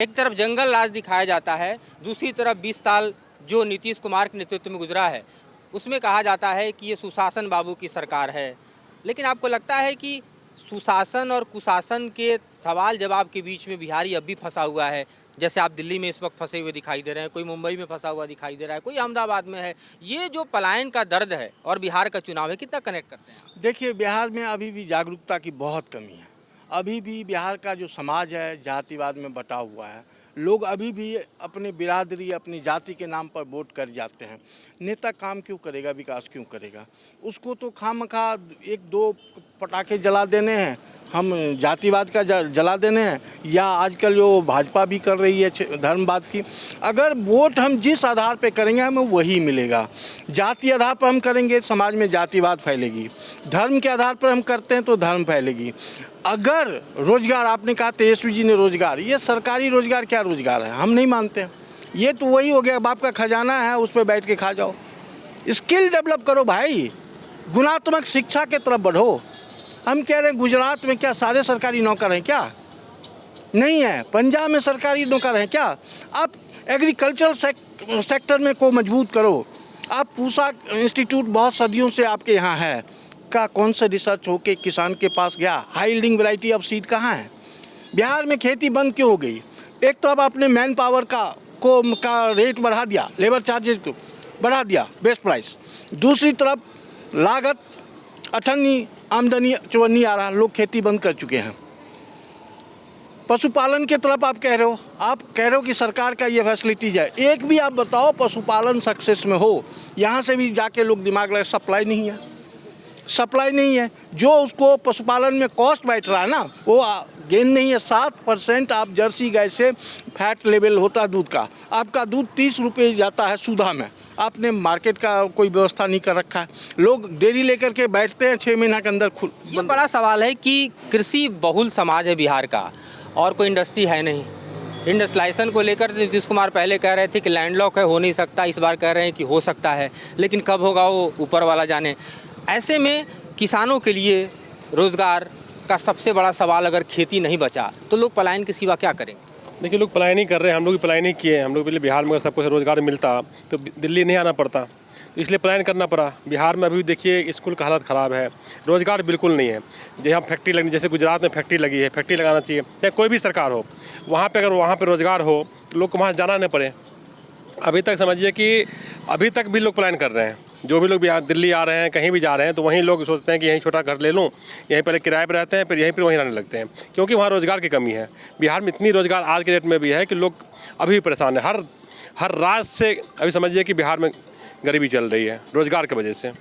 एक तरफ जंगल राज दिखाया जाता है, दूसरी तरफ 20 साल जो नीतीश कुमार के नेतृत्व में गुजरा है उसमें कहा जाता है कि ये सुशासन बाबू की सरकार है। लेकिन आपको लगता है कि सुशासन और कुशासन के सवाल जवाब के बीच में बिहारी अब भी फंसा हुआ है? जैसे आप दिल्ली में इस वक्त फंसे हुए दिखाई दे रहे हैं, कोई मुंबई में फंसा हुआ दिखाई दे रहा है, कोई अहमदाबाद में है। ये जो पलायन का दर्द है और बिहार का चुनाव है, कितना कनेक्ट करते हैं आप? देखिए, बिहार में अभी भी जागरूकता की बहुत कमी है। अभी भी बिहार का जो समाज है जातिवाद में बटा हुआ है। लोग अभी भी अपने बिरादरी, अपनी जाति के नाम पर वोट कर जाते हैं। नेता काम क्यों करेगा, विकास क्यों करेगा? उसको तो खामखा एक दो पटाखे जला देने हैं, हम जातिवाद का जला देने हैं, या आजकल जो भाजपा भी कर रही है धर्मवाद की। अगर वोट हम जिस आधार पे करेंगे हमें वही मिलेगा। जाति आधार पर हम करेंगे, समाज में जातिवाद फैलेगी। धर्म के आधार पर हम करते हैं तो धर्म फैलेगी। अगर रोजगार, आपने कहा तेजस्वी जी ने रोजगार, ये सरकारी रोजगार क्या रोजगार है? हम नहीं मानते हैं। ये तो वही हो गया, बाप का खजाना है, उस पर बैठ के खा जाओ। स्किल डेवलप करो भाई, गुणात्मक शिक्षा के तरफ बढ़ो। हम कह रहे हैं गुजरात में क्या सारे सरकारी नौकर हैं क्या? नहीं है। पंजाब में सरकारी नौकर हैं क्या? आप एग्रीकल्चर सेक्टर में को मजबूत करो। आप पूसा इंस्टीट्यूट बहुत सदियों से आपके यहाँ है का, कौन सा रिसर्च होके किसान के पास गया? High yielding variety of seed कहाँ है? बिहार में खेती बंद क्यों हो गई? एक तरफ आपने मैन पावर का रेट बढ़ा दिया, लेबर चार्जेस को बढ़ा दिया, बेस्ट प्राइस। दूसरी तरफ लागत अठन्नी, आमदनी चौवन्नी आ रहा, लोग खेती बंद कर चुके हैं। पशुपालन के तरफ आप कह रहे हो कि सरकार का ये फैसिलिटीज है। एक भी आप बताओ पशुपालन सक्सेस में हो, यहाँ से भी जाके लोग दिमाग लगा, सप्लाई नहीं है। जो उसको पशुपालन में कॉस्ट बैठ रहा है ना, वो गेन नहीं है। 7% आप जर्सी गाय से फैट लेवल होता है दूध का, आपका दूध 30 रुपये जाता है सुधा में। आपने मार्केट का कोई व्यवस्था नहीं कर रखा है। लोग डेयरी लेकर के बैठते हैं, 6 महीना के अंदर ये बड़ा सवाल है कि कृषि बहुल समाज है बिहार का और कोई इंडस्ट्री है नहीं। इंडस्ट्रियलाइजेशन को लेकर नीतीश कुमार पहले कह रहे थे कि लैंडलॉक है, हो नहीं सकता। इस बार कह रहे हैं कि हो सकता है, लेकिन कब होगा वो ऊपर वाला जाने। ऐसे में किसानों के लिए रोज़गार का सबसे बड़ा सवाल, अगर खेती नहीं बचा तो लोग पलायन के सिवा क्या करेंगे? देखिए, लोग पलायन ही कर रहे हैं। हम लोग भी पलायन ही किए। हम लोग पहले बिहार में अगर सबको रोज़गार मिलता तो दिल्ली नहीं आना पड़ता, तो इसलिए पलायन करना पड़ा। बिहार में अभी देखिए स्कूल का हालत ख़राब है, रोज़गार बिल्कुल नहीं है। जहाँ फैक्ट्री लगनी, जैसे गुजरात में फैक्ट्री लगी है, फैक्ट्री लगाना चाहिए, चाहे कोई भी सरकार हो। वहाँ पर अगर वहाँ पर रोज़गार हो तो लोग को वहाँ जाना नहीं पड़े। अभी तक समझिए कि अभी तक भी लोग पलायन कर रहे हैं। जो भी लोग दिल्ली आ रहे हैं, कहीं भी जा रहे हैं, तो वहीं लोग सोचते हैं कि यहीं छोटा घर ले लूँ, यहीं पहले किराए पर रहते हैं, फिर यहीं पर वहीं रहने लगते हैं, क्योंकि वहाँ रोज़गार की कमी है। बिहार में इतनी रोज़गार आज के डेट में भी है कि लोग अभी भी परेशान हैं। हर राज्य से अभी समझिए कि बिहार में गरीबी चल रही है रोज़गार की वजह से।